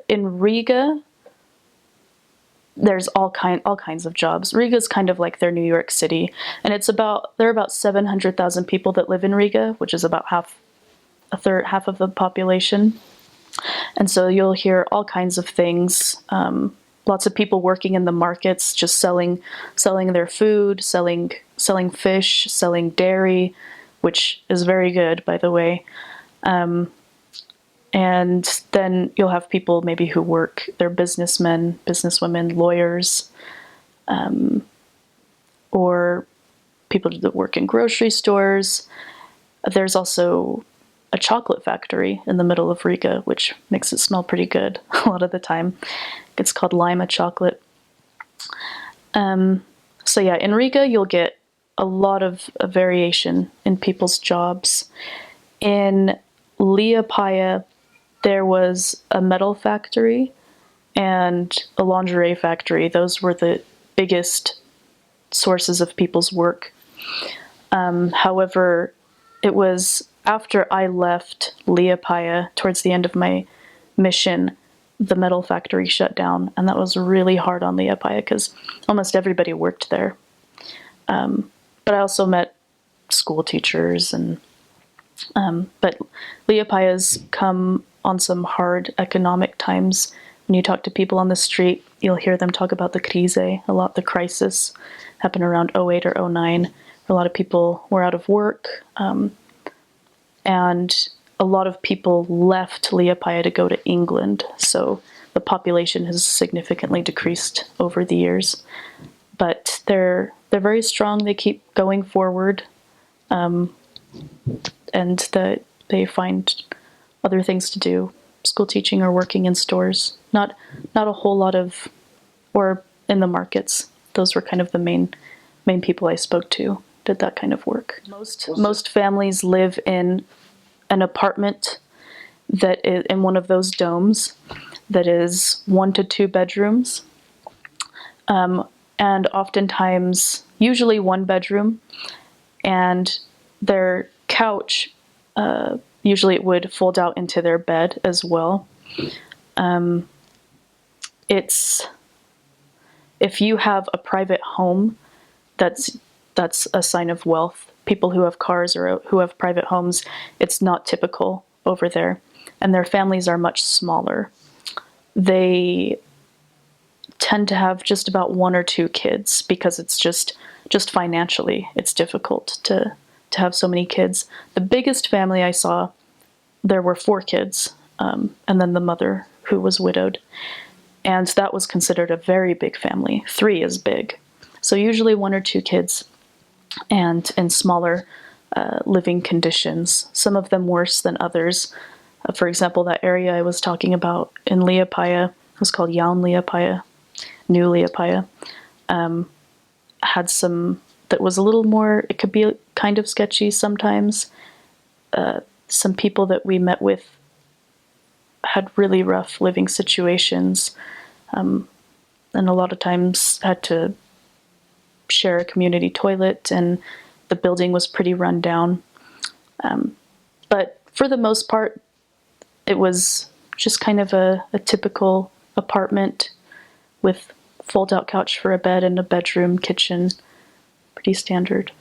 in Riga, there's all kinds of jobs. Riga's kind of like their New York City, and there are about 700,000 people that live in Riga, which is about half of the population. And so you'll hear all kinds of things. Lots of people working in the markets, just selling their food, selling fish, selling dairy, which is very good, by the way. And then you'll have people maybe who work, they're businessmen, businesswomen, lawyers, or people that work in grocery stores. There's also a chocolate factory in the middle of Riga, which makes it smell pretty good a lot of the time. It's called Lima chocolate. So yeah, in Riga, you'll get a lot of variation in people's jobs. In Liepāja, there was a metal factory and a lingerie factory. Those were the biggest sources of people's work. However, it was after I left Liepāja, towards the end of my mission, the metal factory shut down, and that was really hard on Liepāja because almost everybody worked there. But I also met school teachers, and but Liepāja's come on some hard economic times. When you talk to people on the street, you'll hear them talk about the krize a lot. The crisis happened around 08 or 09. A lot of people were out of work, and a lot of people left Liepāja to go to England. So the population has significantly decreased over the years. But they're very strong. They keep going forward, and they find other things to do, school teaching or working in stores. Not a whole lot of, or in the markets. Those were kind of the main people I spoke to, did that kind of work. Most families live in an apartment that is in one of those domes that is 1 to 2 bedrooms, and oftentimes, usually 1 bedroom, and their couch, usually it would fold out into their bed as well. If you have a private home, that's a sign of wealth. People who have cars or who have private homes, it's not typical over there, and their families are much smaller. They tend to have just about 1 or 2 kids because it's just financially, it's difficult to have so many kids. The biggest family I saw, there were 4 kids, and then the mother who was widowed. And that was considered a very big family. 3 is big. So usually 1 or 2 kids, and in smaller living conditions, some of them worse than others. For example, that area I was talking about in Liepāja, it was called Jaun Liepāja, New Liepāja, had some that was a little more, it could be kind of sketchy sometimes. Some people that we met with had really rough living situations, and a lot of times had to share a community toilet, and the building was pretty run down. But for the most part, it was just kind of a typical apartment with fold-out couch for a bed and a bedroom, kitchen, pretty standard.